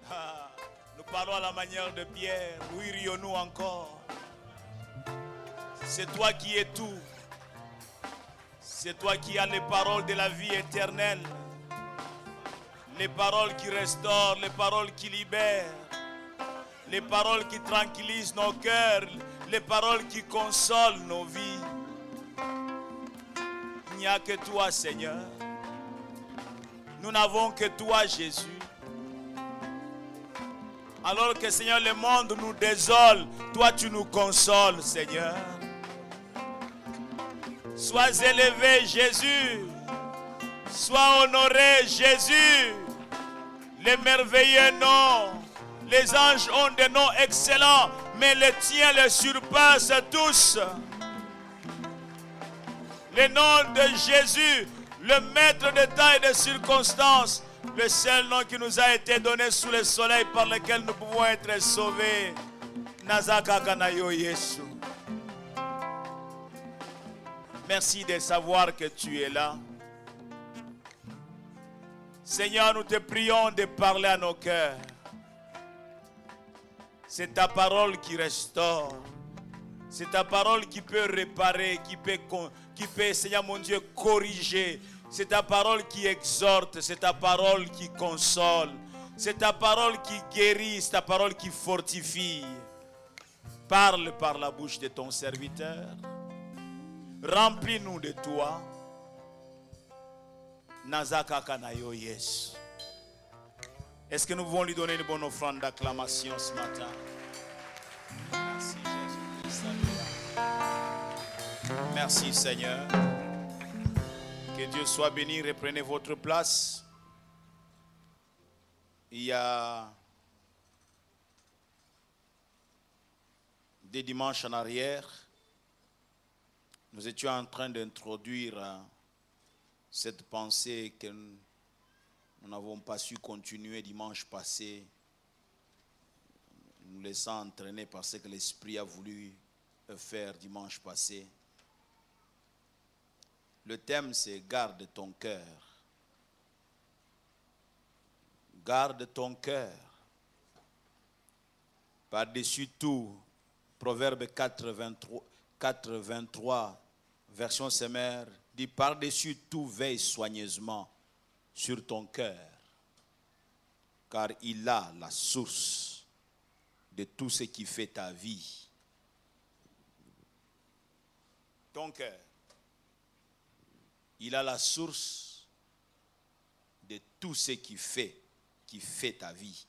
Ah, nous parlons à la manière de Pierre. Où irions-nous encore? C'est toi qui es tout. C'est toi qui as les paroles de la vie éternelle. Les paroles qui restaurent, les paroles qui libèrent. Les paroles qui tranquillisent nos cœurs. Les paroles qui consolent nos vies. Il n'y a que toi, Seigneur. Nous n'avons que toi, Jésus. Alors que, Seigneur, le monde nous désole, toi, tu nous consoles, Seigneur. Sois élevé, Jésus. Sois honoré, Jésus. Les merveilleux noms. Les anges ont des noms excellents, mais les tiens les surpassent tous. Le nom de Jésus, le maître de temps et de circonstances, le seul nom qui nous a été donné sous le soleil par lequel nous pouvons être sauvés. Nazaka Kanayo Yesu. Merci de savoir que tu es là. Seigneur, nous te prions de parler à nos cœurs. C'est ta parole qui restaure. C'est ta parole qui peut réparer, qui peut, Seigneur mon Dieu, corriger. C'est ta parole qui exhorte, c'est ta parole qui console. C'est ta parole qui guérit, c'est ta parole qui fortifie. Parle par la bouche de ton serviteur. Remplis-nous de toi. Nazaka Kanayo Yesu. Est-ce que nous pouvons lui donner une bonne offrande d'acclamation ce matin? Merci Jésus. Merci Seigneur. Que Dieu soit béni. Reprenez votre place. Il y a des dimanches en arrière, nous étions en train d'introduire cette pensée que nous n'avons pas su continuer dimanche passé, nous laissant entraîner par ce que l'Esprit a voulu faire dimanche passé. Le thème, c'est « Garde ton cœur ». Garde ton cœur. Par-dessus tout, Proverbe 4:23, version Semeur, dit « Par-dessus tout, veille soigneusement sur ton cœur, car il a la source de tout ce qui fait ta vie. » Ton cœur. Il a la source de tout ce qui fait ta vie.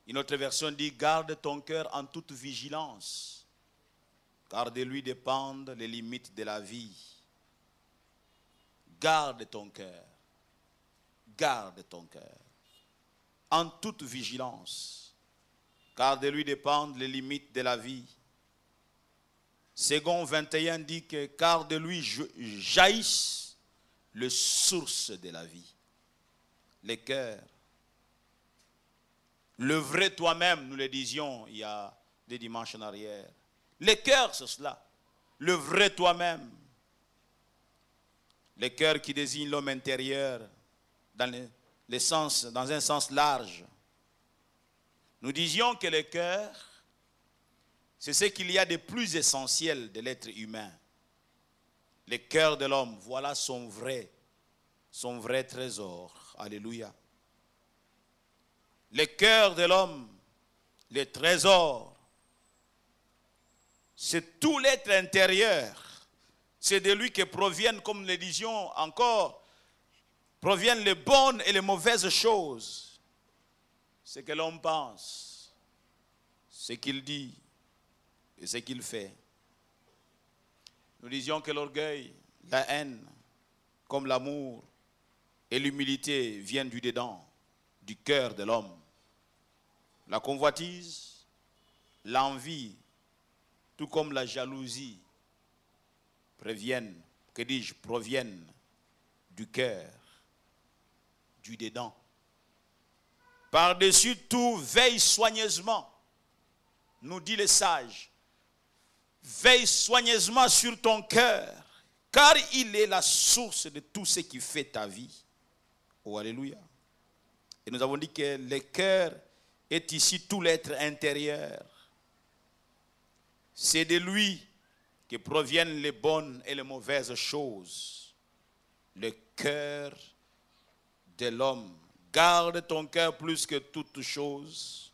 Une autre version dit, garde ton cœur en toute vigilance, car de lui dépendent les limites de la vie. Garde ton cœur. Garde ton cœur. En toute vigilance, car de lui dépendent les limites de la vie. Second 21 dit que, car de lui jaillissent les sources de la vie. Le cœur. Le vrai toi-même, nous le disions il y a des dimanches en arrière. Le cœur, c'est cela. Le vrai toi-même. Le cœur qui désigne l'homme intérieur dans un sens large. Nous disions que le cœur, c'est ce qu'il y a de plus essentiel de l'être humain. Le cœur de l'homme, voilà son vrai trésor. Alléluia. Le cœur de l'homme, le trésor, c'est tout l'être intérieur. C'est de lui que proviennent, comme nous le disions encore, proviennent les bonnes et les mauvaises choses. Ce que l'homme pense, ce qu'il dit et ce qu'il fait. Nous disions que l'orgueil, la haine, comme l'amour et l'humilité viennent du dedans, du cœur de l'homme. La convoitise, l'envie, tout comme la jalousie, proviennent du cœur, du dedans. Par-dessus tout, veille soigneusement, nous dit le sage. Veille soigneusement sur ton cœur, car il est la source de tout ce qui fait ta vie. Oh, alléluia. Et nous avons dit que le cœur est ici tout l'être intérieur. C'est de lui que proviennent les bonnes et les mauvaises choses. Le cœur de l'homme. Garde ton cœur plus que toute chose.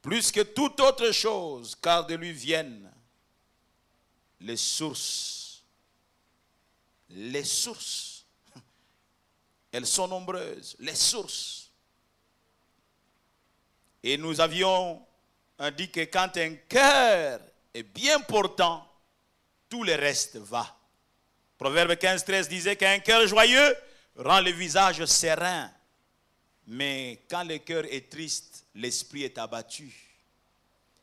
Plus que toute autre chose, car de lui viennent les sources. Les sources. Elles sont nombreuses. Les sources. Et nous avions dit que quand un cœur est bien portant, tout le reste va. Proverbe 15:13 disait qu'un cœur joyeux rend le visage serein. Mais quand le cœur est triste, l'esprit est abattu.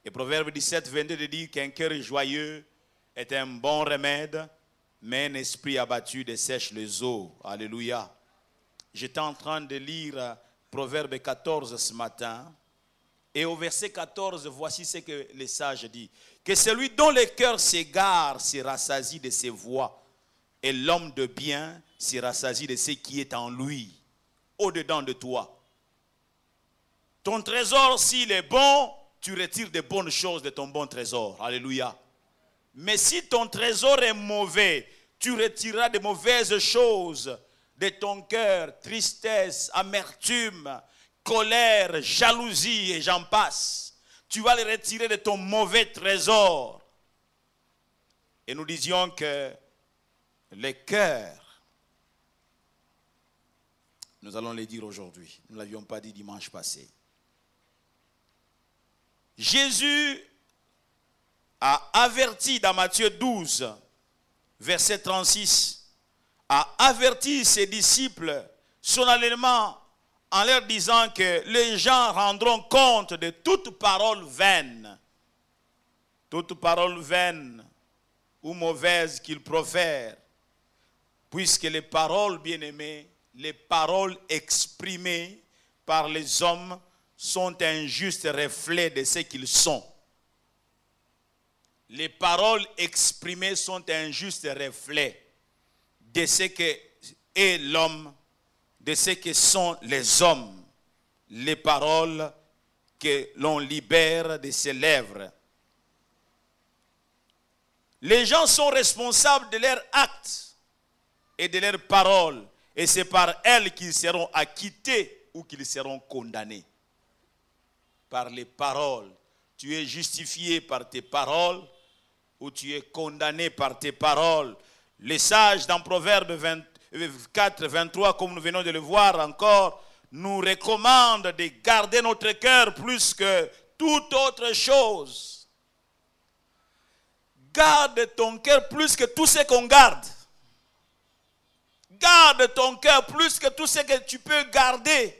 Et Proverbe 17:22 dit qu'un cœur joyeux est un bon remède, mais un esprit abattu dessèche les eaux. Alléluia. J'étais en train de lire Proverbe 14 ce matin. Et au verset 14, voici ce que les sages disent. Que celui dont le cœur s'égare se rassasie de ses voies. Et l'homme de bien se rassasie de ce qui est en lui, au-dedans de toi. Ton trésor, s'il est bon, tu retires de bonnes choses de ton bon trésor. Alléluia. Mais si ton trésor est mauvais, tu retireras de mauvaises choses de ton cœur, tristesse, amertume, colère, jalousie et j'en passe. Tu vas les retirer de ton mauvais trésor. Et nous disions que le cœur, nous allons le dire aujourd'hui. Nous ne l'avions pas dit dimanche passé. Jésus a averti dans Matthieu 12, verset 36, a averti ses disciples solennellement en leur disant que les gens rendront compte de toute parole vaine. Toute parole vaine ou mauvaise qu'ils profèrent. Puisque les paroles, bien-aimées, les paroles exprimées par les hommes sont un juste reflet de ce qu'ils sont. Les paroles exprimées sont un juste reflet de ce que est l'homme, de ce que sont les hommes, les paroles que l'on libère de ses lèvres. Les gens sont responsables de leurs actes et de leurs paroles, et c'est par elles qu'ils seront acquittés ou qu'ils seront condamnés. Par les paroles. Tu es justifié par tes paroles ou tu es condamné par tes paroles. Les sages dans Proverbe 24, 23, comme nous venons de le voir encore, nous recommandent de garder notre cœur plus que toute autre chose. Garde ton cœur plus que tout ce qu'on garde. Garde ton cœur plus que tout ce que tu peux garder.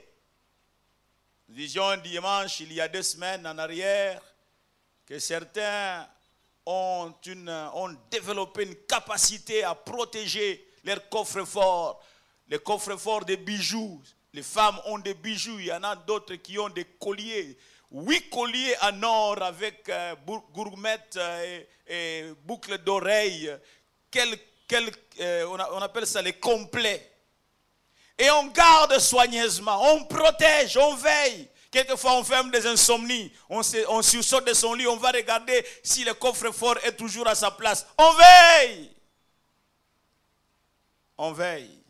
Nous disions un dimanche, il y a 2 semaines en arrière, que certains ont développé une capacité à protéger leurs coffres-forts. Les coffres-forts de bijoux. Les femmes ont des bijoux. Il y en a d'autres qui ont des colliers. 8 colliers en or avec gourmettes et boucles d'oreilles. On appelle ça les complets. Et on garde soigneusement, on protège, on veille. Quelquefois on ferme des insomnies, on sursaute de son lit, on va regarder si le coffre-fort est toujours à sa place. On veille. On veille.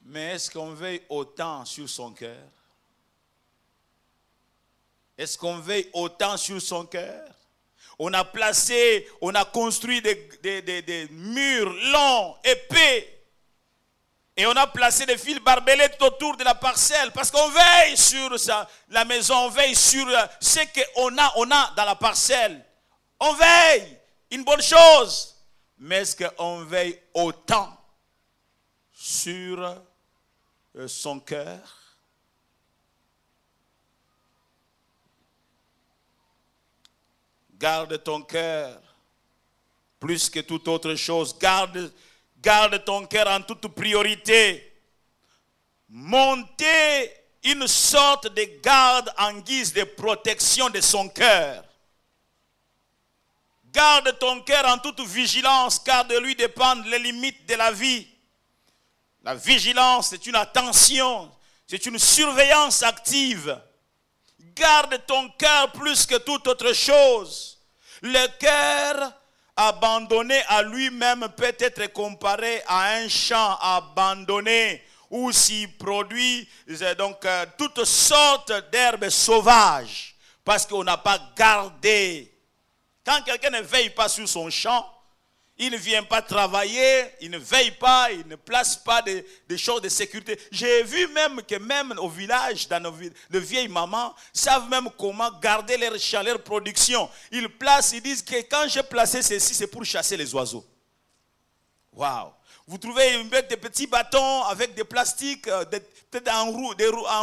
Mais est-ce qu'on veille autant sur son cœur? Est-ce qu'on veille autant sur son cœur? On a construit des murs longs, épais. Et on a placé des fils barbelés tout autour de la parcelle. Parce qu'on veille sur la maison, on veille sur ce qu'on a dans la parcelle. On veille, une bonne chose. Mais est-ce qu'on veille autant sur son cœur? Garde ton cœur plus que toute autre chose. Garde ton cœur en toute priorité. Montez une sorte de garde en guise de protection de son cœur. Garde ton cœur en toute vigilance, car de lui dépendent les limites de la vie. La vigilance, c'est une attention, c'est une surveillance active. Garde ton cœur plus que toute autre chose. Le cœur abandonné à lui-même peut être comparé à un champ abandonné où s'y produit donc toutes sortes d'herbes sauvages parce qu'on n'a pas gardé. Quand quelqu'un ne veille pas sur son champ, il ne vient pas travailler, il ne veille pas, il ne place pas des choses de sécurité. J'ai vu même que même au village, dans les vieilles mamans, savent même comment garder leur champ, leur production. Ils placent, ils disent que quand j'ai placé ceci, c'est pour chasser les oiseaux. Waouh! Vous trouvez des petits bâtons avec des plastiques, peut-être en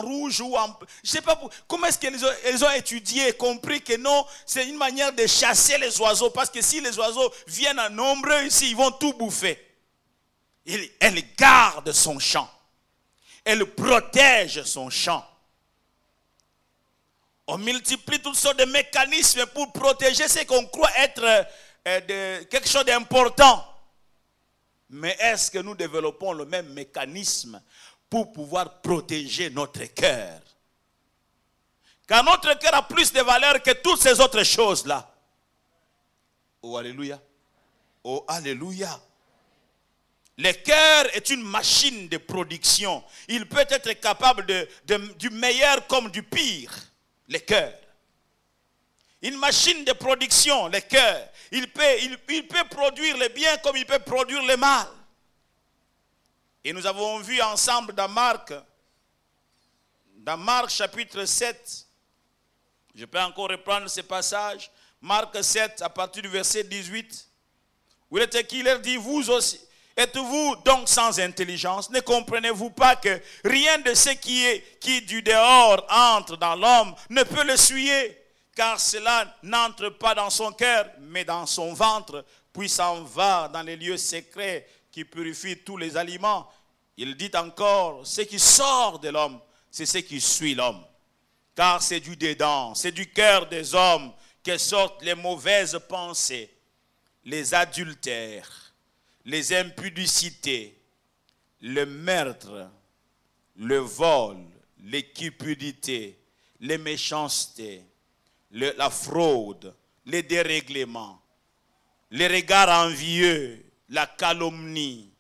rouge ou en... Je ne sais pas comment est-ce qu'ils ont étudié, compris que non, c'est une manière de chasser les oiseaux. Parce que si les oiseaux viennent en nombre ici, ils vont tout bouffer. Elle garde son champ. Elle protège son champ. On multiplie toutes sortes de mécanismes pour protéger ce qu'on croit être quelque chose d'important. Mais est-ce que nous développons le même mécanisme pour pouvoir protéger notre cœur? Car notre cœur a plus de valeur que toutes ces autres choses-là. Oh, alléluia. Oh, alléluia. Le cœur est une machine de production. Il peut être capable du meilleur comme du pire. Le cœur. Une machine de production, le cœur. Il peut produire le bien comme il peut produire le mal. Et nous avons vu ensemble dans Marc chapitre 7, je peux encore reprendre ce passage, Marc 7 à partir du verset 18, où il était qui leur dit, vous aussi, êtes-vous donc sans intelligence? Ne comprenez-vous pas que rien de ce qui du dehors entre dans l'homme ne peut le souiller? Car cela n'entre pas dans son cœur, mais dans son ventre, puis s'en va dans les lieux secrets qui purifient tous les aliments. Il dit encore, ce qui sort de l'homme, c'est ce qui suit l'homme. Car c'est du dedans, c'est du cœur des hommes que sortent les mauvaises pensées, les adultères, les impudicités, le meurtre, le vol, les cupidités, les méchancetés, la fraude, les dérèglements, les regards envieux, la calomnie,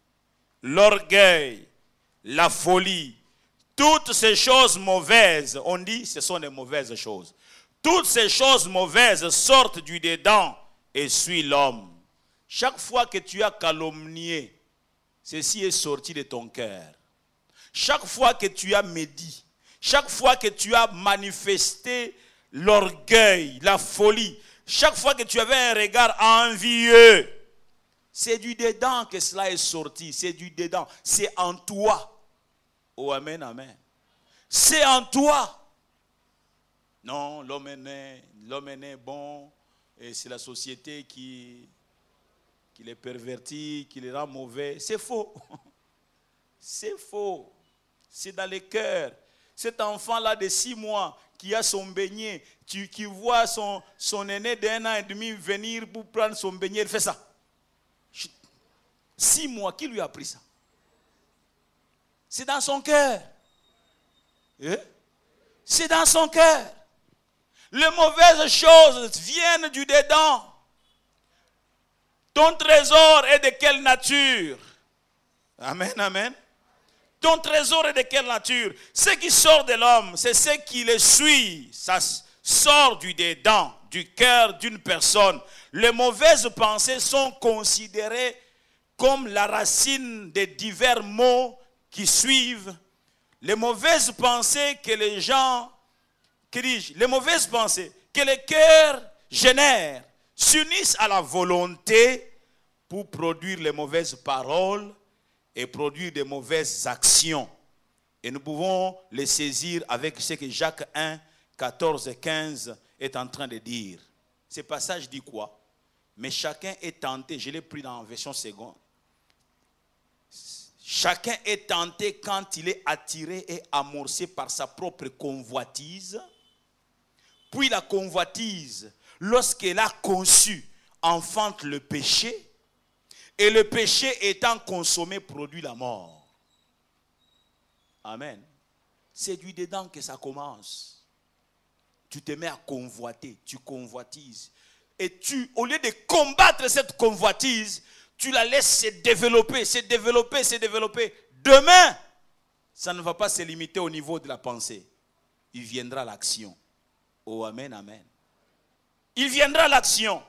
l'orgueil, la folie. Toutes ces choses mauvaises, on dit ce sont des mauvaises choses. Toutes ces choses mauvaises sortent du dedans et suivent l'homme. Chaque fois que tu as calomnié, ceci est sorti de ton cœur. Chaque fois que tu as médit, chaque fois que tu as manifesté l'orgueil, la folie, chaque fois que tu avais un regard envieux, c'est du dedans que cela est sorti, c'est du dedans, c'est en toi. Oh amen, amen. C'est en toi. Non, l'homme est né bon, et c'est la société qui les pervertit, qui les rend mauvais. C'est faux. C'est faux. C'est dans le cœur. Cet enfant-là de 6 mois qui a son beignet, qui voit son aîné d'1 an et demi venir pour prendre son beignet, il fait ça. 6 mois, qui lui a appris ça? C'est dans son cœur. C'est dans son cœur. Les mauvaises choses viennent du dedans. Ton trésor est de quelle nature? Amen, amen. Ton trésor est de quelle nature? Ce qui sort de l'homme, c'est ce qui le suit. Ça sort du dedans, du cœur d'une personne. Les mauvaises pensées sont considérées comme la racine des divers maux qui suivent. Les mauvaises pensées que les gens, les mauvaises pensées que le cœur génère s'unissent à la volonté pour produire les mauvaises paroles et produire des mauvaises actions. Et nous pouvons les saisir avec ce que Jacques 1, 14 et 15 est en train de dire. Ce passage dit quoi? Mais chacun est tenté, je l'ai pris dans la version seconde. Chacun est tenté quand il est attiré et amorcé par sa propre convoitise. Puis la convoitise, lorsqu'elle a conçu, enfante le péché, et le péché étant consommé produit la mort. Amen. C'est du dedans que ça commence. Tu te mets à convoiter, tu convoitises. Et tu, au lieu de combattre cette convoitise, tu la laisses se développer, se développer, se développer. Demain, ça ne va pas se limiter au niveau de la pensée. Il viendra l'action. Oh, amen, amen. Il viendra l'action.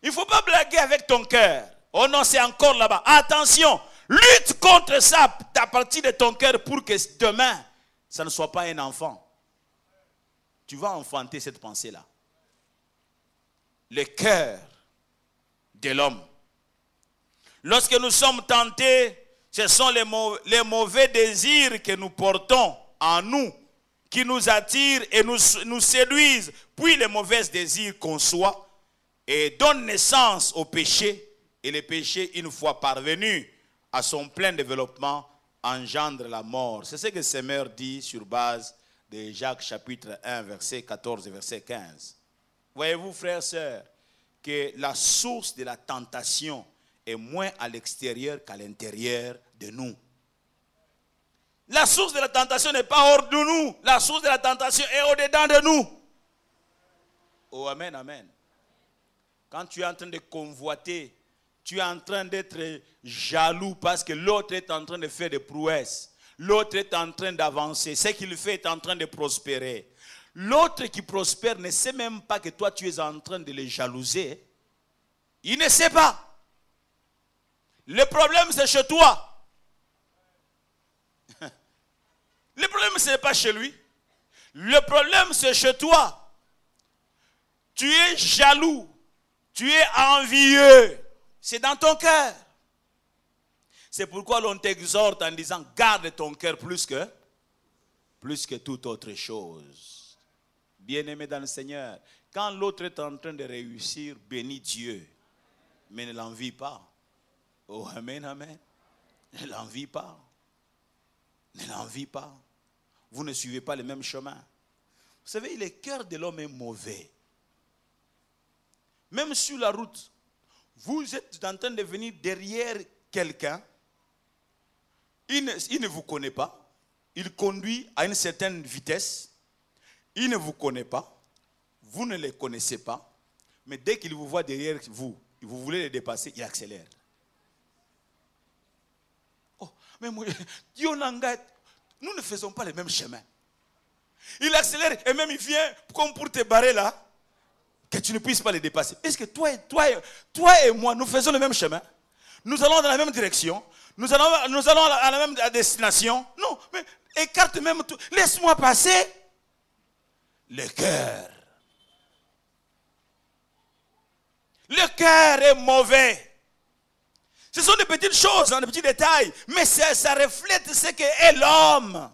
Il ne faut pas blaguer avec ton cœur. Oh non, c'est encore là-bas. Attention, lutte contre ça à partir de ton cœur pour que demain, ça ne soit pas un enfant. Tu vas enfanter cette pensée-là. Le cœur de l'homme. Lorsque nous sommes tentés, ce sont les mauvais désirs que nous portons en nous, qui nous attirent et nous séduisent. Puis les mauvais désirs conçoivent et donnent naissance au péché. Et le péché, une fois parvenu à son plein développement, engendre la mort. C'est ce que Seigneur dit sur base de Jacques chapitre 1, verset 14 et verset 15. Voyez-vous, frères et sœurs, que la source de la tentation est moins à l'extérieur qu'à l'intérieur de nous. La source de la tentation n'est pas hors de nous. La source de la tentation est au-dedans de nous. Oh, amen, amen. Quand tu es en train de convoiter, tu es en train d'être jaloux parce que l'autre est en train de faire des prouesses. L'autre est en train d'avancer. Ce qu'il fait est en train de prospérer. L'autre qui prospère ne sait même pas que toi tu es en train de le jalouser. Il ne sait pas. Le problème c'est chez toi. Le problème ce n'est pas chez lui. Le problème c'est chez toi. Tu es jaloux. Tu es envieux. C'est dans ton cœur. C'est pourquoi l'on t'exhorte en disant garde ton cœur plus que toute autre chose. Bien-aimé dans le Seigneur, quand l'autre est en train de réussir, bénis Dieu, mais ne l'envie pas. Oh, amen, amen. Ne l'envie pas. Ne l'envie pas. Vous ne suivez pas le même chemin. Vous savez, le cœur de l'homme est mauvais. Même sur la route, vous êtes en train de venir derrière quelqu'un. Il ne vous connaît pas. Il conduit à une certaine vitesse. Il ne vous connaît pas. Vous ne le connaissez pas. Mais dès qu'il vous voit derrière vous, vous voulez le dépasser, il accélère. Oh, mais moi, nous ne faisons pas le même chemin. Il accélère et même il vient comme pour te barrer là, que tu ne puisses pas le dépasser. Est-ce que toi et moi, nous faisons le même chemin? Nous allons dans la même direction. Nous allons à la même destination. Non, mais écarte même tout. Laisse-moi passer. Le cœur. Le cœur est mauvais. Ce sont des petites choses, des petits détails. Mais ça reflète ce qu'est l'homme.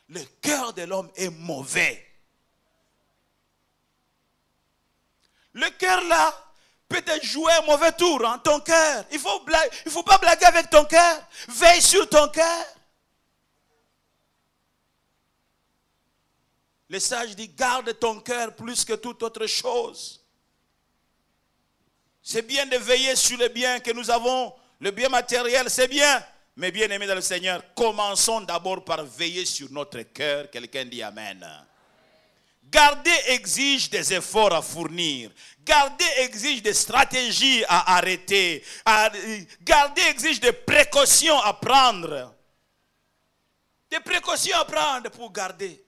Le cœur de l'homme est mauvais. Le cœur là peut te jouer un mauvais tour, hein, ton cœur. Il ne faut pas blaguer avec ton cœur. Veille sur ton cœur. Le sage dit, garde ton cœur plus que toute autre chose. C'est bien de veiller sur le bien que nous avons. Le bien matériel, c'est bien. Mais bien aimé dans le Seigneur, commençons d'abord par veiller sur notre cœur. Quelqu'un dit Amen. Garder exige des efforts à fournir. Garder exige des stratégies à arrêter. Garder exige des précautions à prendre. Des précautions à prendre pour garder.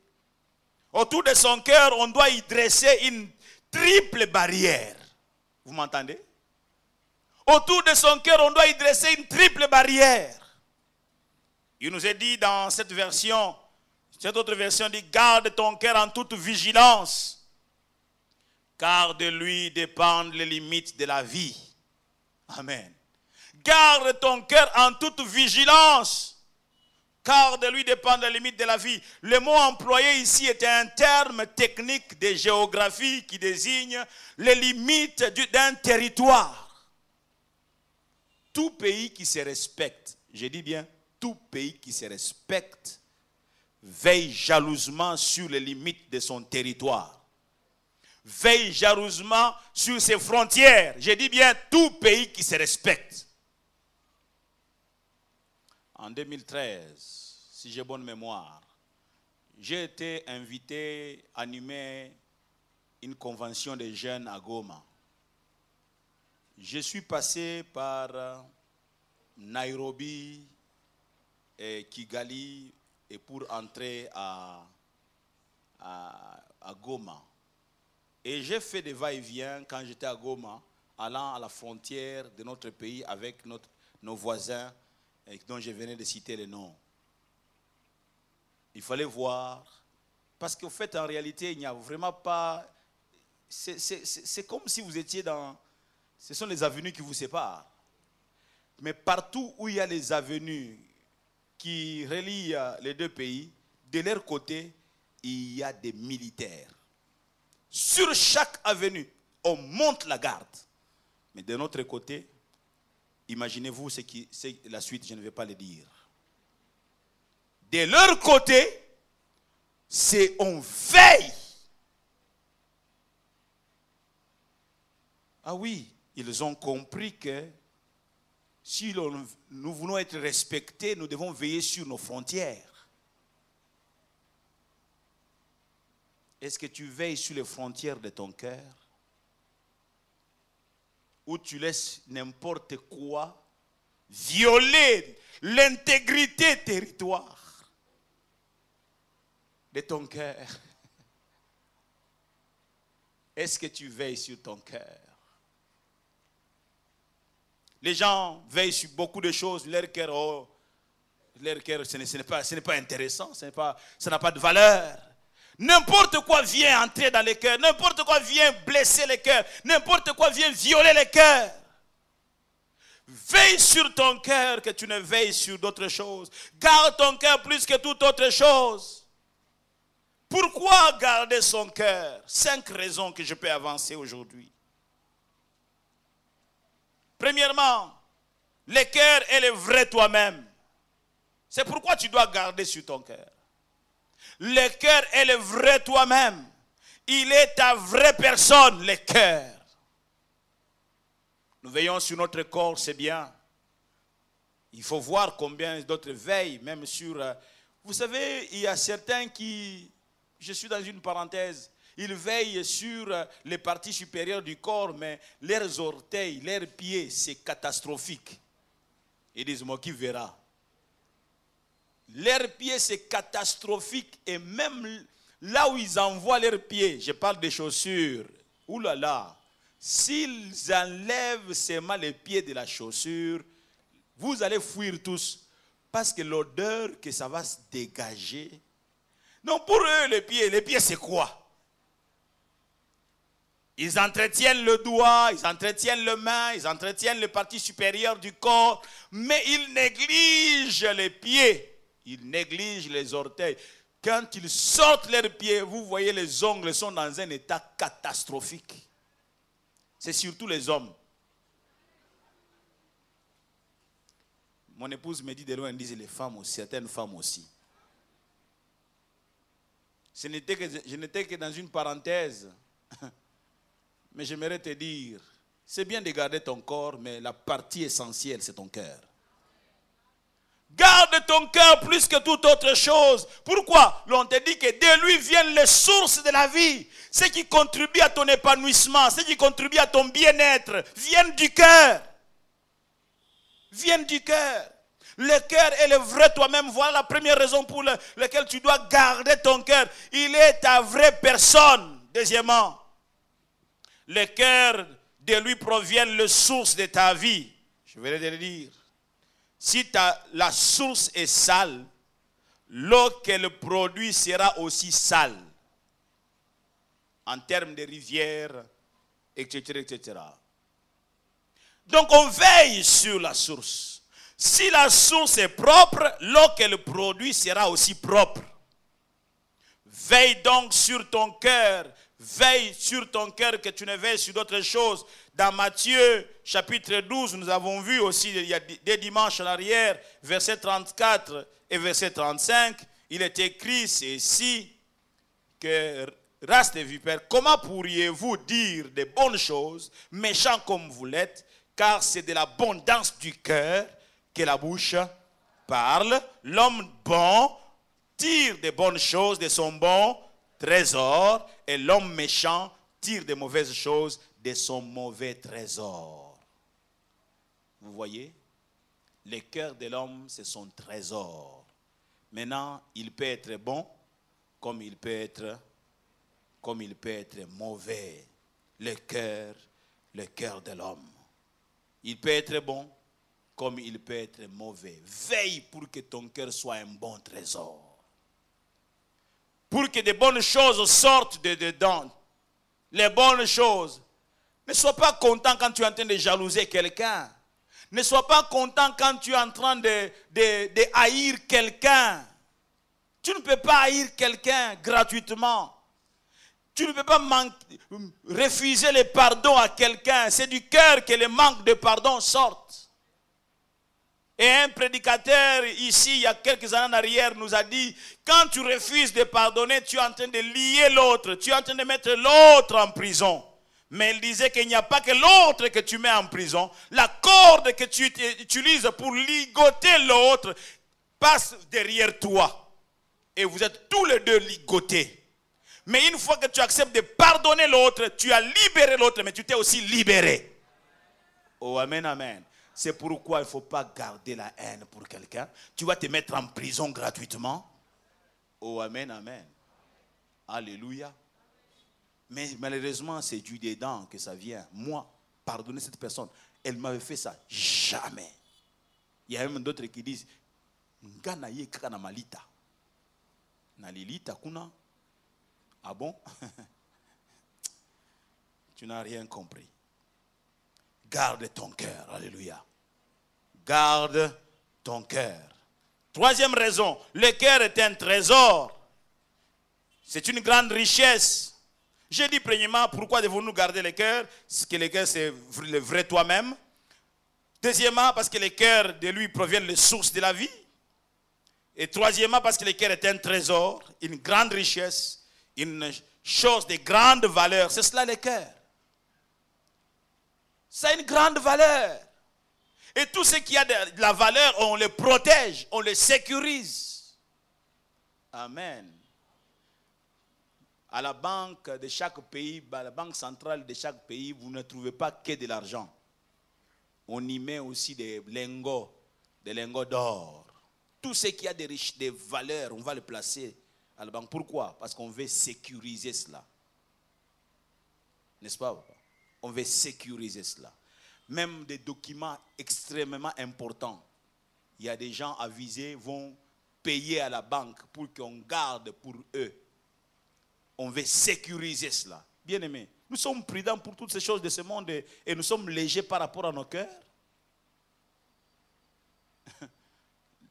Autour de son cœur, on doit y dresser une triple barrière. Vous m'entendez? Autour de son cœur, on doit y dresser une triple barrière. Il nous est dit dans cette version, cette autre version dit, garde ton cœur en toute vigilance, car de lui dépendent les limites de la vie. Amen. Garde ton cœur en toute vigilance, car de lui dépendent les limites de la vie. Le mot employé ici est un terme technique de géographie qui désigne les limites d'un territoire. Tout pays qui se respecte, je dis bien, tout pays qui se respecte, veille jalousement sur les limites de son territoire. veille jalousement sur ses frontières. Je dis bien tout pays qui se respecte. En 2013, si j'ai bonne mémoire, j'ai été invité à animer une convention des jeunes à Goma. Je suis passé par Nairobi et Kigali et pour entrer à Goma. Et j'ai fait des va-et-vient quand j'étais à Goma, allant à la frontière de notre pays avec nos voisins dont je venais de citer les noms. Il fallait voir, parce qu'au fait, en réalité, il n'y a vraiment pas... C'est comme si vous étiez dans... Ce sont les avenues qui vous séparent. Mais partout où il y a les avenues qui relient les deux pays, de leur côté, il y a des militaires. Sur chaque avenue, on monte la garde. Mais de notre côté, imaginez-vous c'est la suite, je ne vais pas le dire. De leur côté, c'est on veille. Ah oui, ils ont compris que si nous voulons être respectés, nous devons veiller sur nos frontières. Est-ce que tu veilles sur les frontières de ton cœur? Ou tu laisses n'importe quoi violer l'intégrité territoire de ton cœur? Est-ce que tu veilles sur ton cœur? Les gens veillent sur beaucoup de choses, leur cœur, ce n'est pas intéressant, ça n'a pas de valeur. N'importe quoi vient entrer dans les cœurs, n'importe quoi vient blesser les cœurs, n'importe quoi vient violer les cœurs. Veille sur ton cœur que tu ne veilles sur d'autres choses. Garde ton cœur plus que toute autre chose. Pourquoi garder son cœur? 5 raisons que je peux avancer aujourd'hui. Premièrement, le cœur est le vrai toi-même. C'est pourquoi tu dois garder sur ton cœur. Le cœur est le vrai toi-même. Il est ta vraie personne, le cœur. Nous veillons sur notre corps, c'est bien. Il faut voir combien d'autres veillent, même sur... Vous savez, il y a certains qui... Je suis dans une parenthèse. Ils veillent sur les parties supérieures du corps, mais leurs orteils, leurs pieds, c'est catastrophique. Ils disent, moi qui verra. Leurs pieds, c'est catastrophique. Et même là où ils envoient leurs pieds, je parle des chaussures, oulala, s'ils enlèvent seulement les pieds de la chaussure, vous allez fuir tous. Parce que l'odeur que ça va se dégager. Non, pour eux, les pieds c'est quoi? Ils entretiennent le doigt, ils entretiennent le main, ils entretiennent les parties supérieures du corps, mais ils négligent les pieds, ils négligent les orteils. Quand ils sortent leurs pieds, vous voyez les ongles sont dans un état catastrophique. C'est surtout les hommes. Mon épouse me dit de loin, elle dit les femmes aussi, certaines femmes aussi. Je n'étais que dans une parenthèse. Mais j'aimerais te dire, c'est bien de garder ton corps, mais la partie essentielle, c'est ton cœur. Garde ton cœur plus que toute autre chose. Pourquoi? On te dit que de lui viennent les sources de la vie. Ce qui contribue à ton épanouissement, ce qui contribue à ton bien-être, viennent du cœur. Viennent du cœur. Le cœur est le vrai toi-même. Voilà la première raison pour laquelle tu dois garder ton cœur. Il est ta vraie personne. Deuxièmement, le cœur de lui proviennent les sources de ta vie. Je vais te le dire. Si la source est sale, l'eau qu'elle produit sera aussi sale. En termes de rivières, etc., etc. Donc on veille sur la source. Si la source est propre, l'eau qu'elle produit sera aussi propre. Veille donc sur ton cœur. Veille sur ton cœur que tu ne veilles sur d'autres choses. Dans Matthieu chapitre 12, nous avons vu aussi, il y a des dimanches en arrière, verset 34 et verset 35, il est écrit, c'est ici, que race de vipères, comment pourriez-vous dire de bonnes choses, méchants comme vous l'êtes, car c'est de l'abondance du cœur que la bouche parle. L'homme bon tire de bonnes choses de son bon trésor, et l'homme méchant tire de mauvaises choses de son mauvais trésor. Vous voyez, le cœur de l'homme, c'est son trésor. Maintenant, il peut être bon comme il peut être mauvais. Le cœur de l'homme. Il peut être bon comme il peut être mauvais. Veille pour que ton cœur soit un bon trésor. Pour que de bonnes choses sortent de dedans. Les bonnes choses. Ne sois pas content quand tu es en train de jalouser quelqu'un. Ne sois pas content quand tu es en train de haïr quelqu'un. Tu ne peux pas haïr quelqu'un gratuitement. Tu ne peux pas refuser le pardon à quelqu'un. C'est du cœur que le manque de pardon sortent. Et un prédicateur ici, il y a quelques années en arrière, nous a dit, quand tu refuses de pardonner, tu es en train de lier l'autre. Tu es en train de mettre l'autre en prison. Mais il disait qu'il n'y a pas que l'autre que tu mets en prison. La corde que tu utilises pour ligoter l'autre passe derrière toi. Et vous êtes tous les deux ligotés. Mais une fois que tu acceptes de pardonner l'autre, tu as libéré l'autre, mais tu t'es aussi libéré. Oh, amen, amen. C'est pourquoi il ne faut pas garder la haine pour quelqu'un. Tu vas te mettre en prison gratuitement. Oh, amen, amen. Alléluia. Mais malheureusement, c'est du dedans que ça vient. Moi, pardonner cette personne, elle m'avait fait ça. Jamais. Il y a même d'autres qui disent, Ngana ye kaka na malita. Na lilita kuna. Ah bon? Tu n'as rien compris. Garde ton cœur. Alléluia. Garde ton cœur. Troisième raison, le cœur est un trésor. C'est une grande richesse. J'ai dit premièrement, pourquoi devons-nous garder le cœur? Parce que le cœur, c'est le vrai toi-même. Deuxièmement, parce que le cœur, de lui proviennent les sources de la vie. Et troisièmement, parce que le cœur est un trésor, une grande richesse, une chose de grande valeur. C'est cela le cœur. Ça a une grande valeur. Et tout ce qui a de la valeur, on le protège, on le sécurise. Amen. À la banque de chaque pays, à la banque centrale de chaque pays, vous ne trouvez pas que de l'argent. On y met aussi des lingots d'or. Tout ce qui a des valeurs, on va le placer à la banque. Pourquoi? Parce qu'on veut sécuriser cela. N'est-ce pas? On veut sécuriser cela. Même des documents extrêmement importants. Il y a des gens avisés vont payer à la banque pour qu'on garde pour eux. On veut sécuriser cela. Bien aimé, nous sommes prudents pour toutes ces choses de ce monde et nous sommes légers par rapport à nos cœurs.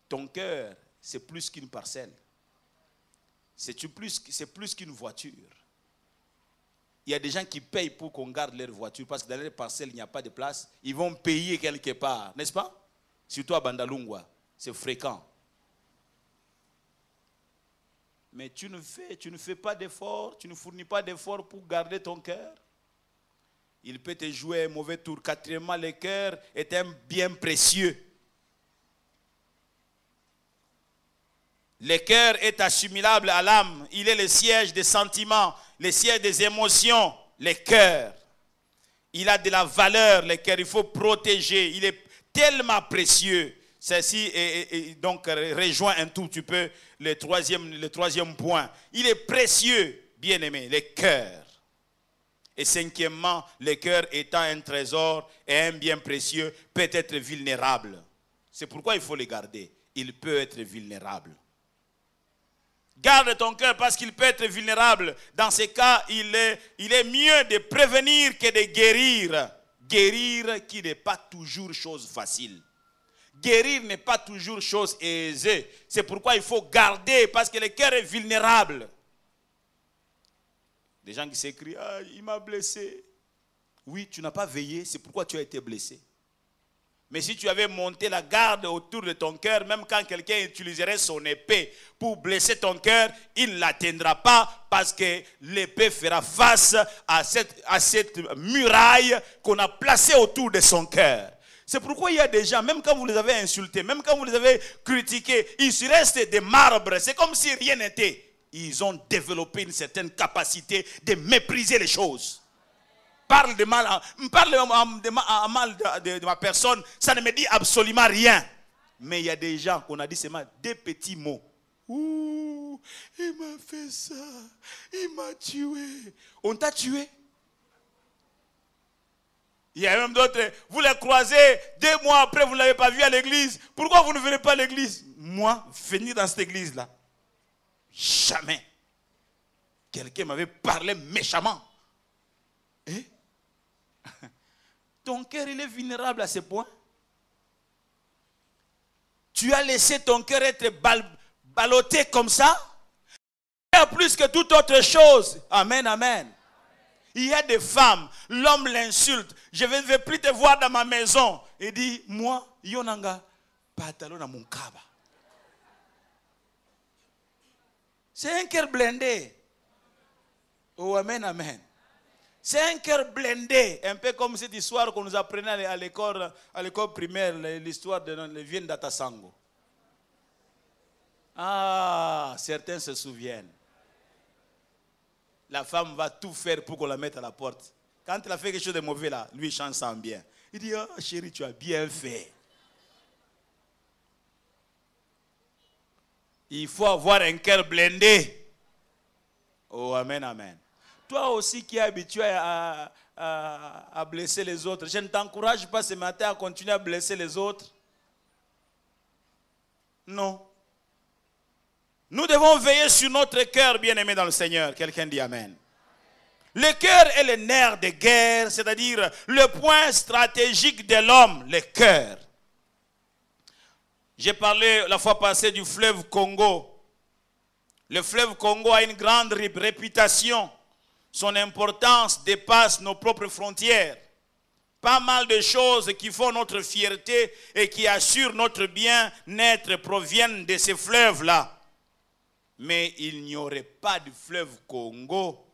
Ton cœur, c'est plus qu'une parcelle. C'est plus qu'une voiture. Il y a des gens qui payent pour qu'on garde leur voiture parce que dans leur parcelle, il n'y a pas de place. Ils vont payer quelque part, n'est-ce pas? Surtout à Bandalungwa, c'est fréquent. Mais tu ne fais pas d'effort, tu ne fournis pas d'effort pour garder ton cœur. Il peut te jouer un mauvais tour. Quatrièmement, le cœur est un bien précieux. Le cœur est assimilable à l'âme. Il est le siège des sentiments, le siège des émotions. Le cœur, il a de la valeur. Le cœur, il faut protéger. Il est tellement précieux. Ceci donc rejoint un tout petit peu le troisième point. Il est précieux, bien aimé, le cœur. Et cinquièmement, le cœur étant un trésor et un bien précieux, peut être vulnérable. C'est pourquoi il faut le garder. Il peut être vulnérable. Garde ton cœur parce qu'il peut être vulnérable. Dans ces cas, il est mieux de prévenir que de guérir. Guérir qui n'est pas toujours chose facile. Guérir n'est pas toujours chose aisée. C'est pourquoi il faut garder parce que le cœur est vulnérable. Des gens qui s'écrient, ah, il m'a blessé. Oui, tu n'as pas veillé, c'est pourquoi tu as été blessé. Mais si tu avais monté la garde autour de ton cœur, même quand quelqu'un utiliserait son épée pour blesser ton cœur, il ne l'atteindra pas parce que l'épée fera face à cette muraille qu'on a placée autour de son cœur. C'est pourquoi il y a des gens, même quand vous les avez insultés, même quand vous les avez critiqués, ils restent des marbres. C'est comme si rien n'était. Ils ont développé une certaine capacité de mépriser les choses. Parle de mal de ma personne, ça ne me dit absolument rien. Mais il y a des gens qu'on a dit seulement des petits mots. Ouh, il m'a fait ça, il m'a tué. On t'a tué? Il y a même d'autres, vous les croisez, 2 mois après, vous ne l'avez pas vu à l'église. Pourquoi vous ne venez pas à l'église? Moi, venir dans cette église-là, jamais. Quelqu'un m'avait parlé méchamment. Eh? Ton cœur, il est vulnérable à ce point. Tu as laissé ton cœur être ballotté comme ça. Il y a plus que toute autre chose. Amen, amen. Il y a des femmes, l'homme l'insulte. Je ne vais plus te voir dans ma maison. Il dit, moi, yonanga, pantalon à mon kaba. C'est un cœur blindé. Oh, amen, amen. C'est un cœur blindé, un peu comme cette histoire qu'on nous apprenait à l'école primaire, l'histoire de Vienne d'Atasango. Ah, certains se souviennent. La femme va tout faire pour qu'on la mette à la porte. Quand elle a fait quelque chose de mauvais là, lui il chante ça bien. Il dit, oh chérie, tu as bien fait. Il faut avoir un cœur blindé. Oh, amen, amen. Toi aussi qui es habitué à blesser les autres, je ne t'encourage pas ce matin à continuer à blesser les autres. Non. Nous devons veiller sur notre cœur, bien-aimé dans le Seigneur. Quelqu'un dit amen. Le cœur est le nerf de guerre, c'est-à-dire le point stratégique de l'homme, le cœur. J'ai parlé la fois passée du fleuve Congo. Le fleuve Congo a une grande réputation. Son importance dépasse nos propres frontières. Pas mal de choses qui font notre fierté et qui assurent notre bien-être proviennent de ces fleuves-là. Mais il n'y aurait pas de fleuve Congo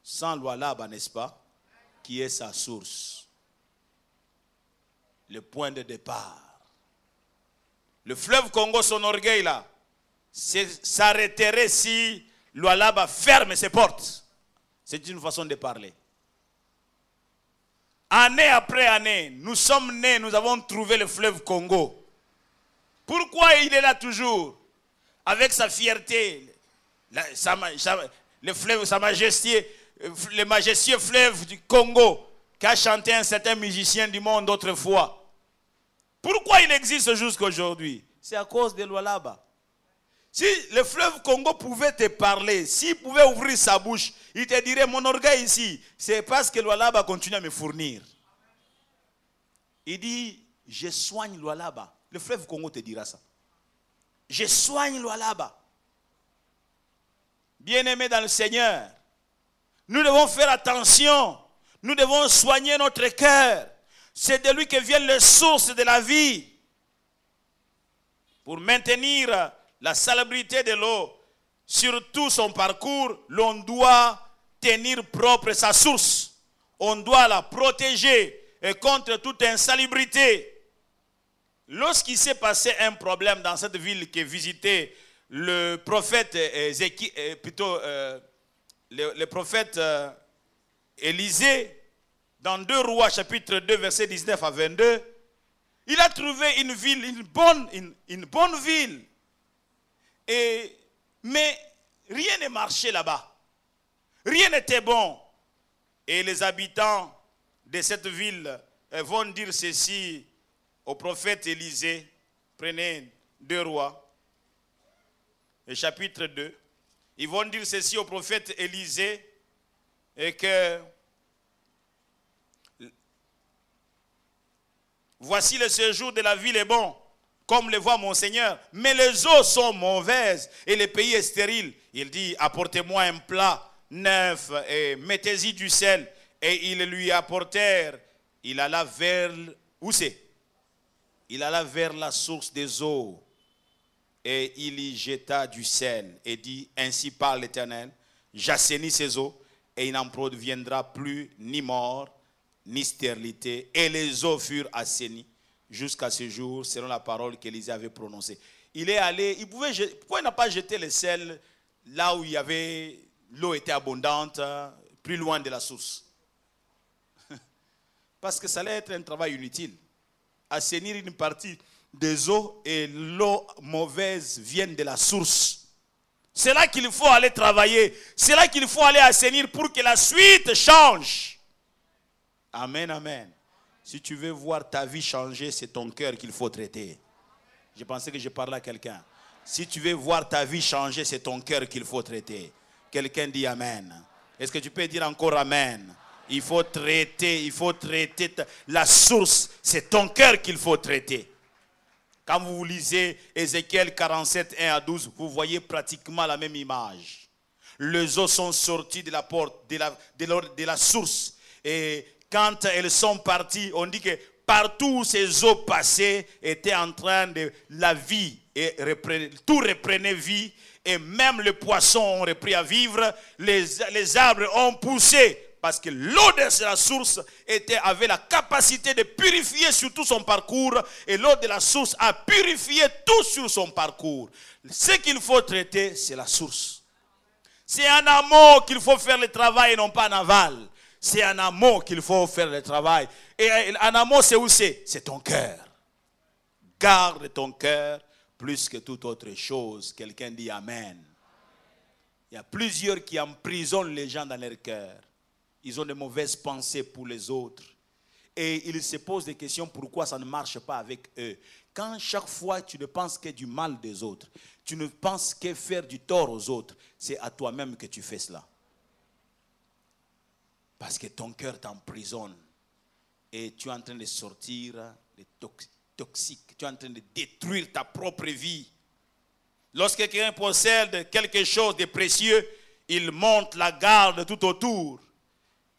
sans Lualaba, n'est-ce pas? Qui est sa source. Le point de départ. Le fleuve Congo, son orgueil là, s'arrêterait si Lualaba ferme ses portes. C'est une façon de parler. Année après année, nous sommes nés, nous avons trouvé le fleuve Congo. Pourquoi il est là toujours? Avec sa fierté, le majestueux fleuve du Congo qu'a chanté un certain musicien du monde autrefois. Pourquoi il existe jusqu'à aujourd'hui? C'est à cause de Lualaba. Si le fleuve Congo pouvait te parler, s'il pouvait ouvrir sa bouche, il te dirait, mon orgueil ici, c'est parce que Lualaba continue à me fournir. Il dit, je soigne Lualaba. Le fleuve Congo te dira ça. Je soigne Lualaba. Bien-aimés dans le Seigneur, nous devons faire attention. Nous devons soigner notre cœur. C'est de lui que viennent les sources de la vie. Pour maintenir la salubrité de l'eau sur tout son parcours, l'on doit tenir propre sa source. On doit la protéger contre toute insalubrité. Lorsqu'il s'est passé un problème dans cette ville que visitait le prophète le prophète Élisée, dans 2 Rois chapitre 2 verset 19 à 22, il a trouvé une ville, une bonne ville. Mais rien ne marchait là-bas. Rien n'était bon. Et les habitants de cette ville vont dire ceci au prophète Élisée. Prenez 2 Rois, le chapitre 2. Ils vont dire ceci au prophète Élisée, et que voici le séjour de la ville est bon, comme le voit mon Seigneur, mais les eaux sont mauvaises et le pays est stérile. Il dit, apportez-moi un plat neuf et mettez-y du sel. Et ils lui apportèrent. Il alla vers, où c'est? il alla vers la source des eaux et il y jeta du sel et dit, ainsi parle l'Éternel, j'assainis ces eaux et il n'en proviendra plus ni mort ni stérilité. Et les eaux furent assainies jusqu'à ce jour, selon la parole qu'Élisée avait prononcée. Il est allé, pourquoi il n'a pas jeté le sel là où il y avait, l'eau était abondante, plus loin de la source? Parce que ça allait être un travail inutile. Assainir une partie des eaux et l'eau mauvaise viennent de la source. C'est là qu'il faut aller travailler. C'est là qu'il faut aller assainir pour que la suite change. Amen, amen. Si tu veux voir ta vie changer, c'est ton cœur qu'il faut traiter. Je pensais que je parlais à quelqu'un. Si tu veux voir ta vie changer, c'est ton cœur qu'il faut traiter. Quelqu'un dit amen. Est-ce que tu peux dire encore amen? Il faut traiter la source. C'est ton cœur qu'il faut traiter. Quand vous lisez Ézéchiel 47, 1 à 12, vous voyez pratiquement la même image. Les eaux sont sorties de la porte, de la source. Et quand elles sont parties, on dit que partout où ces eaux passaient étaient en train de la vie. Et tout reprenait vie. Et même les poissons ont repris à vivre. Les arbres ont poussé. Parce que l'eau de la source avait la capacité de purifier sur tout son parcours. Et l'eau de la source a purifié tout sur son parcours. Ce qu'il faut traiter, c'est la source. C'est en amont qu'il faut faire le travail et non pas en aval. C'est en amont qu'il faut faire le travail. Et en amont, c'est où c'est? C'est ton cœur. Garde ton cœur plus que toute autre chose. Quelqu'un dit amen. Il y a plusieurs qui emprisonnent les gens dans leur cœur. Ils ont de mauvaises pensées pour les autres. Et ils se posent des questions pourquoi ça ne marche pas avec eux. Quand chaque fois tu ne penses que du mal des autres, tu ne penses que faire du tort aux autres, c'est à toi-même que tu fais cela. Parce que ton cœur t'emprisonne. Et tu es en train de sortir des toxiques. Tu es en train de détruire ta propre vie. Lorsque quelqu'un possède quelque chose de précieux, il monte la garde tout autour.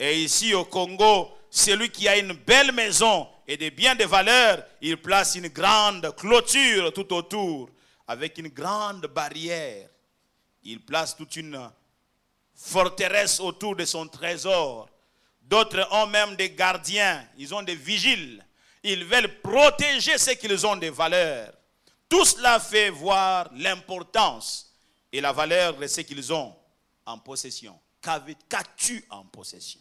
Et ici au Congo, celui qui a une belle maison et des biens de valeur, il place une grande clôture tout autour, avec une grande barrière. Il place toute une forteresse autour de son trésor. D'autres ont même des gardiens, ils ont des vigiles. Ils veulent protéger ce qu'ils ont de valeur. Tout cela fait voir l'importance et la valeur de ce qu'ils ont en possession. Qu'as-tu en possession?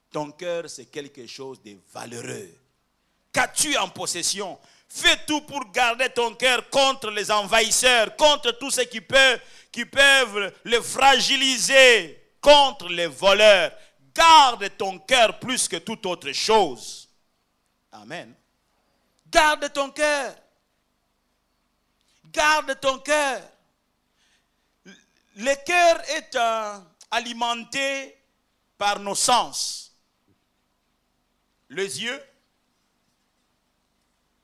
Ton cœur, c'est quelque chose de valeureux. Qu'as-tu en possession? Fais tout pour garder ton cœur contre les envahisseurs, contre tous ceux qui peuvent le fragiliser, contre les voleurs. Garde ton cœur plus que toute autre chose. Amen. Garde ton cœur. Garde ton cœur. Le cœur est alimenté par nos sens. Les yeux,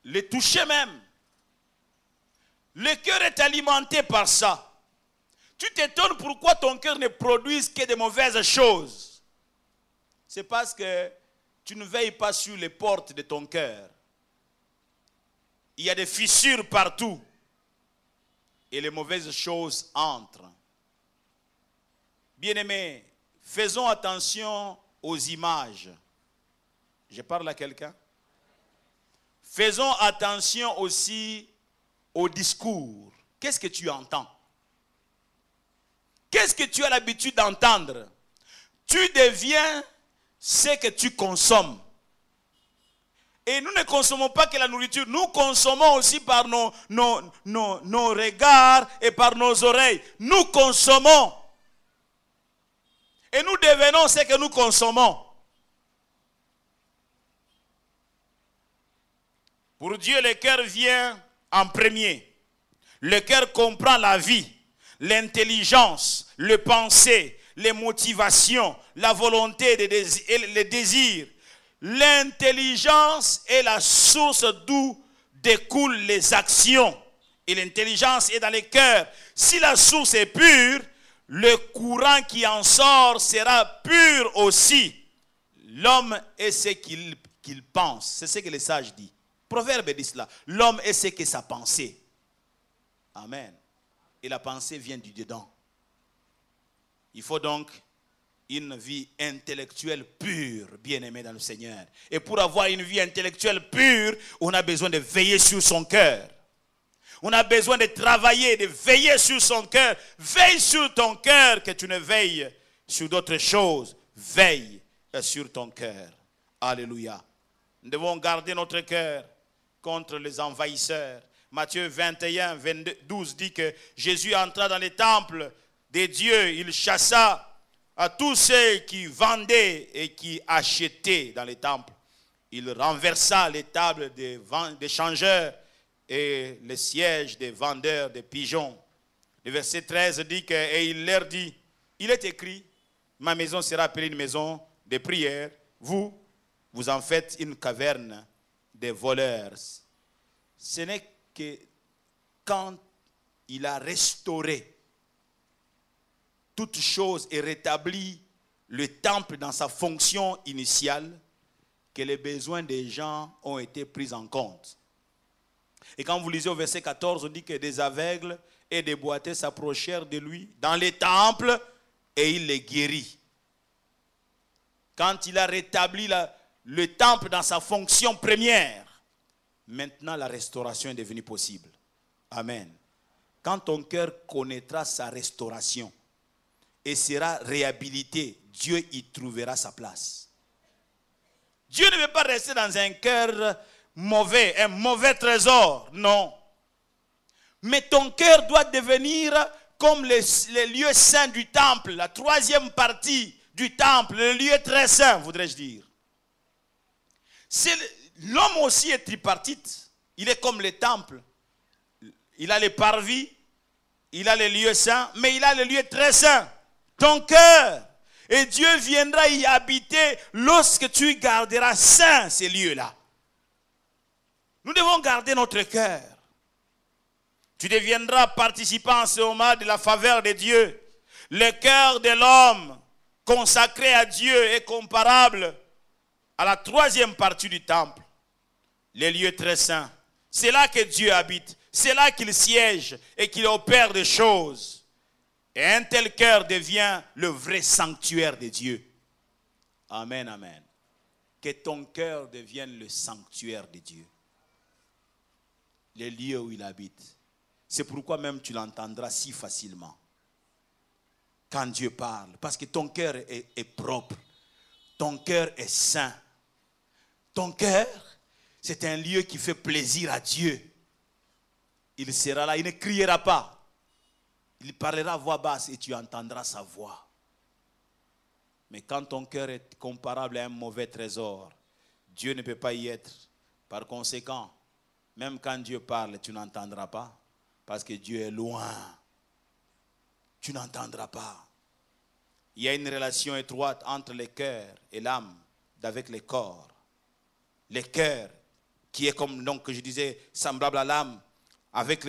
le toucher même. Le cœur est alimenté par ça. Tu t'étonnes pourquoi ton cœur ne produise que de mauvaises choses. C'est parce que tu ne veilles pas sur les portes de ton cœur. Il y a des fissures partout. Et les mauvaises choses entrent. Bien-aimés, faisons attention aux images. Je parle à quelqu'un. Faisons attention aussi au discours. Qu'est-ce que tu entends? Qu'est-ce que tu as l'habitude d'entendre? Tu deviens ce que tu consommes. Et nous ne consommons pas que la nourriture, nous consommons aussi par nos regards et par nos oreilles. Nous consommons. Et nous devenons ce que nous consommons. Pour Dieu, le cœur vient en premier. Le cœur comprend la vie, l'intelligence, le penser, les motivations, la volonté et les désirs. L'intelligence est la source d'où découlent les actions. Et l'intelligence est dans le cœur. Si la source est pure, le courant qui en sort sera pur aussi. L'homme est ce qu'il pense. C'est ce que les sages disent. Proverbe dit cela. L'homme est ce que sa pensée. Amen. Et la pensée vient du dedans. Il faut donc une vie intellectuelle pure, bien-aimée dans le Seigneur. Et pour avoir une vie intellectuelle pure, on a besoin de veiller sur son cœur. On a besoin de travailler, de veiller sur son cœur. Veille sur ton cœur, que tu ne veilles sur d'autres choses. Veille sur ton cœur. Alléluia. Nous devons garder notre cœur contre les envahisseurs. Matthieu 21, 12 dit que Jésus entra dans les temples des dieux. Il chassa à tous ceux qui vendaient et qui achetaient dans les temples. Il renversa les tables des changeurs et les sièges des vendeurs de pigeons. Le verset 13 dit que, et il leur dit, il est écrit, ma maison sera appelée une maison de prière. Vous en faites une caverne des voleurs. Ce n'est que quand il a restauré toute chose et rétabli le temple dans sa fonction initiale, que les besoins des gens ont été pris en compte. Et quand vous lisez au verset 14, on dit que des aveugles et des boiteux s'approchèrent de lui dans les temples et il les guérit. Quand il a rétabli le temple dans sa fonction première, maintenant la restauration est devenue possible. Amen. Quand ton cœur connaîtra sa restauration et sera réhabilité, Dieu y trouvera sa place. Dieu ne veut pas rester dans un cœur mauvais, un mauvais trésor, non. Mais ton cœur doit devenir comme les lieux saints du temple, la troisième partie du temple, le lieu très saint, voudrais-je dire. L'homme aussi est tripartite. Il est comme les temples. Il a les parvis, il a les lieux saints, mais il a les lieux très saints. Ton cœur. Et Dieu viendra y habiter lorsque tu garderas saint ces lieux-là. Nous devons garder notre cœur. Tu deviendras participant en ce moment de la faveur de Dieu. Le cœur de l'homme consacré à Dieu est comparable à la troisième partie du temple. Les lieux très saints. C'est là que Dieu habite. C'est là qu'il siège et qu'il opère des choses. Et un tel cœur devient le vrai sanctuaire de Dieu. Amen, amen. Que ton cœur devienne le sanctuaire de Dieu. Les lieux où il habite. C'est pourquoi même tu l'entendras si facilement. Quand Dieu parle. Parce que ton cœur est propre. Ton cœur est saint. Ton cœur, c'est un lieu qui fait plaisir à Dieu. Il sera là, il ne criera pas. Il parlera à voix basse et tu entendras sa voix. Mais quand ton cœur est comparable à un mauvais trésor, Dieu ne peut pas y être. Par conséquent, même quand Dieu parle, tu n'entendras pas. Parce que Dieu est loin. Tu n'entendras pas. Il y a une relation étroite entre le cœur et l'âme avec le corps. Le cœur, qui est comme, donc, je disais, semblable à l'âme. Avec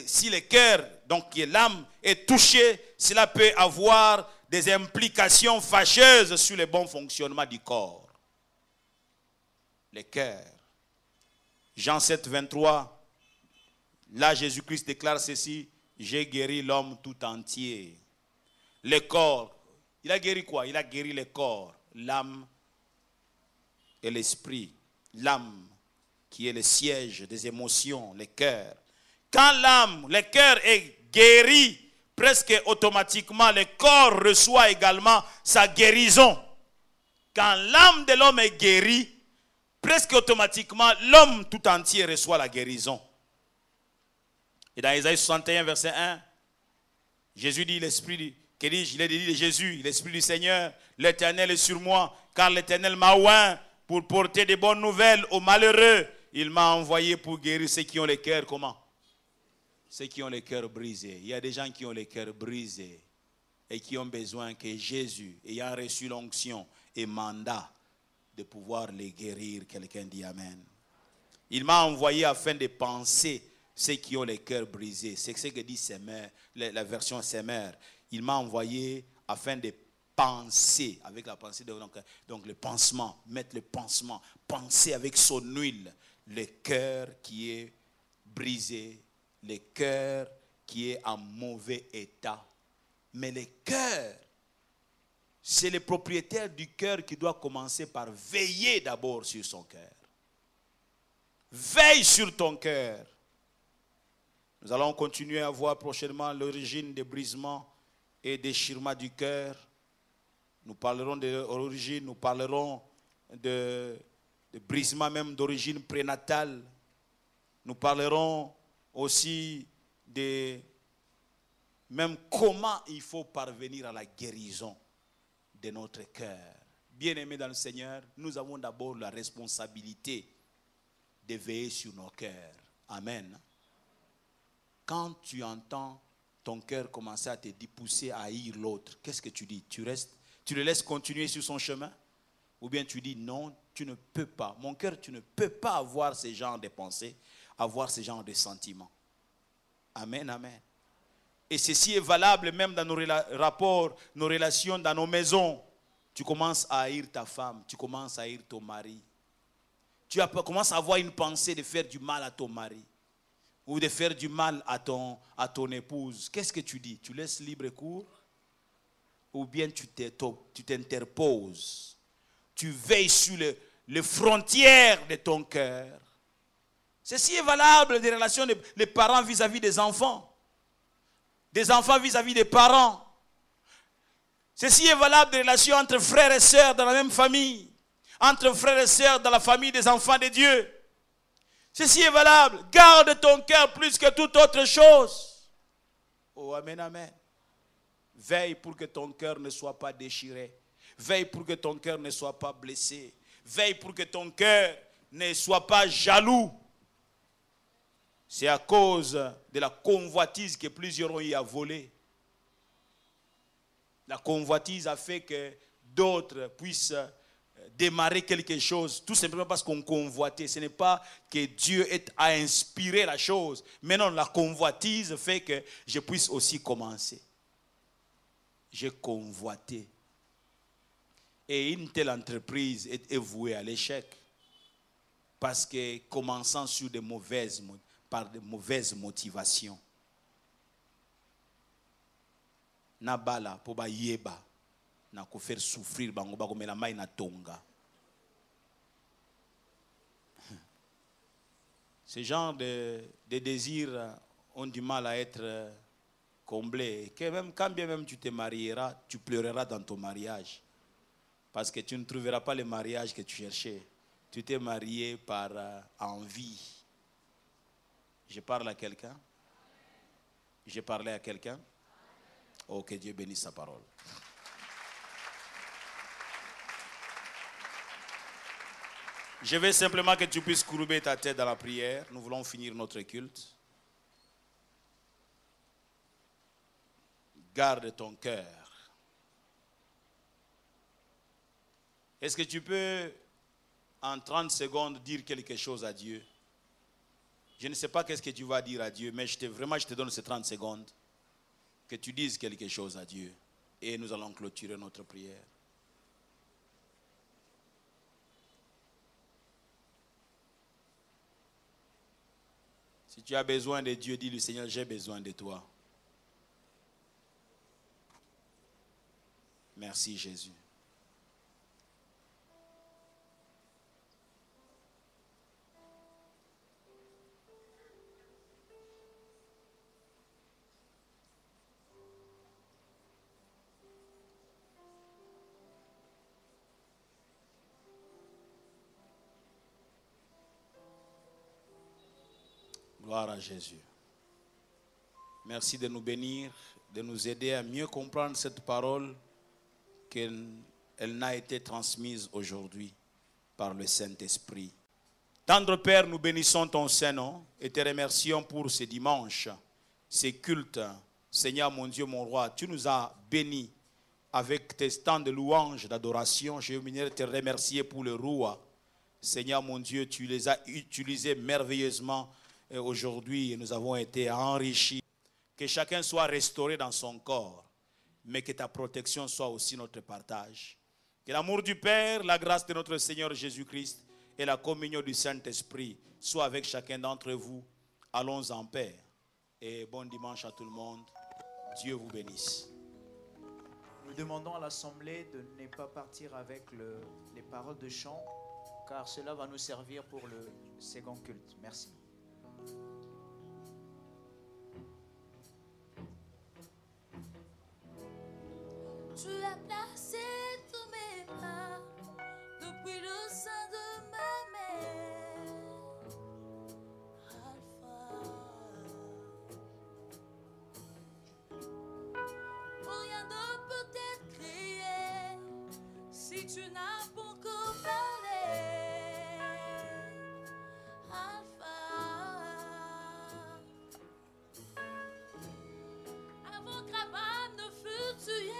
si le cœur, donc qui est l'âme, est touché, cela peut avoir des implications fâcheuses sur le bon fonctionnement du corps. Le cœur. Jean 7, 23, là Jésus-Christ déclare ceci, j'ai guéri l'homme tout entier. Le corps, il a guéri quoi? Il a guéri le corps, l'âme et l'esprit. L'âme qui est le siège des émotions, le cœur. Quand l'âme, le cœur est guéri, presque automatiquement, le corps reçoit également sa guérison. Quand l'âme de l'homme est guérie, presque automatiquement, l'homme tout entier reçoit la guérison. Et dans Isaïe 61, verset 1, Jésus dit, l'Esprit, que dis-je, il est dit de Jésus, l'Esprit du Seigneur, l'Éternel est sur moi, car l'Éternel m'a oint pour porter des bonnes nouvelles aux malheureux. Il m'a envoyé pour guérir ceux qui ont les cœurs, comment? Ceux qui ont les cœurs brisés. Il y a des gens qui ont les cœurs brisés et qui ont besoin que Jésus, ayant reçu l'onction et mandat, de pouvoir les guérir. Quelqu'un dit Amen. Il m'a envoyé afin de penser ceux qui ont les cœurs brisés. C'est ce que dit Semeur, la version Semeur. Il m'a envoyé afin de penser, avec la pensée, donc le pansement, mettre le pansement, penser avec son huile, le cœur qui est brisé, le cœur qui est en mauvais état. Mais le cœur, c'est le propriétaire du cœur qui doit commencer par veiller d'abord sur son cœur. Veille sur ton cœur. Nous allons continuer à voir prochainement l'origine des brisements et déchirements du cœur. Nous parlerons de l'origine, nous parlerons de brisements même d'origine prénatale. Nous parlerons aussi de même comment il faut parvenir à la guérison de notre cœur. Bien-aimés dans le Seigneur, nous avons d'abord la responsabilité de veiller sur nos cœurs. Amen. Quand tu entends ton cœur commencer à te pousser à haïr l'autre, qu'est-ce que tu dis? Tu le laisses continuer sur son chemin? Ou bien tu dis non, tu ne peux pas. Mon cœur, tu ne peux pas avoir ce genre de pensées, avoir ce genre de sentiments. Amen, amen. Et ceci est valable même dans nos rapports, nos relations, dans nos maisons. Tu commences à haïr ta femme, tu commences à haïr ton mari. Tu commences à avoir une pensée de faire du mal à ton mari ou de faire du mal à ton épouse. Qu'est-ce que tu dis? Tu laisses libre cours ou bien tu t'interposes? Tu veilles sur les frontières de ton cœur. Ceci est valable des relations des parents vis-à-vis des enfants. Des enfants vis-à-vis des parents. Ceci est valable des relations entre frères et sœurs dans la même famille. Entre frères et sœurs dans la famille des enfants de Dieu. Ceci est valable. Garde ton cœur plus que toute autre chose. Oh, amen, amen. Veille pour que ton cœur ne soit pas déchiré. Veille pour que ton cœur ne soit pas blessé. Veille pour que ton cœur ne soit pas jaloux. C'est à cause de la convoitise que plusieurs ont eu à voler. La convoitise a fait que d'autres puissent démarrer quelque chose, tout simplement parce qu'on convoitait. Ce n'est pas que Dieu a inspiré la chose, mais non, la convoitise fait que je puisse aussi commencer. J'ai convoité. Et une telle entreprise est vouée à l'échec. Parce que commençant sur par de mauvaises motivations. Nabala pour ba yeba na ko faire souffrir bango ba ko mela mai na tonga. Ce genre de désirs ont du mal à être comblés. Que même quand bien même tu te marieras, tu pleureras dans ton mariage parce que tu ne trouveras pas le mariage que tu cherchais. Tu t'es marié par envie. Je parle à quelqu'un? J'ai parlé à quelqu'un? Oh, que Dieu bénisse sa parole. Je veux simplement que tu puisses courber ta tête dans la prière. Nous voulons finir notre culte. Garde ton cœur. Est-ce que tu peux, en 30 secondes, dire quelque chose à Dieu? Je ne sais pas qu'est-ce que tu vas dire à Dieu, mais je te donne ces 30 secondes. Que tu dises quelque chose à Dieu. Et nous allons clôturer notre prière. Si tu as besoin de Dieu, dis-lui, Seigneur, j'ai besoin de toi. Merci Jésus. Gloire à Jésus. Merci de nous bénir, de nous aider à mieux comprendre cette parole qu'elle n'a été transmise aujourd'hui par le Saint-Esprit. Tendre Père, nous bénissons ton Saint-Nom et te remercions pour ce dimanche, ces cultes. Seigneur mon Dieu, mon roi, tu nous as bénis avec tes temps de louange, d'adoration. Je veux te remercier pour le roi. Seigneur mon Dieu, tu les as utilisés merveilleusement. Et aujourd'hui, nous avons été enrichis. Que chacun soit restauré dans son corps, mais que ta protection soit aussi notre partage. Que l'amour du Père, la grâce de notre Seigneur Jésus-Christ et la communion du Saint-Esprit soit avec chacun d'entre vous. Allons en paix. Et bon dimanche à tout le monde. Dieu vous bénisse. Nous demandons à l'Assemblée de ne pas partir avec les paroles de chant, car cela va nous servir pour le second culte. Merci. Tu as placé tous mes pas depuis le sein de ma mère. Alpha. Pour rien ne peut être créé si tu n'as pas encore parlé. Alpha. Avant qu'Abraham ne fût tué.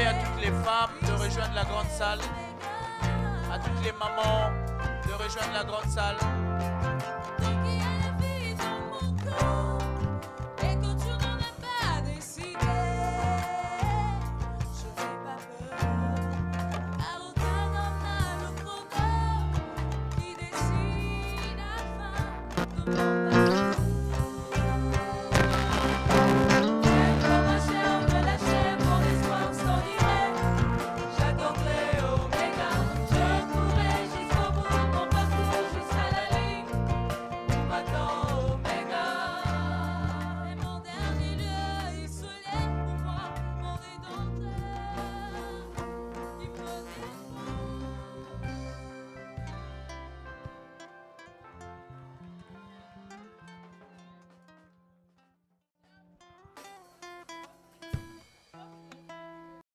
À toutes les femmes de rejoindre la grande salle, à toutes les mamans de rejoindre la grande salle. Qui décide à fin de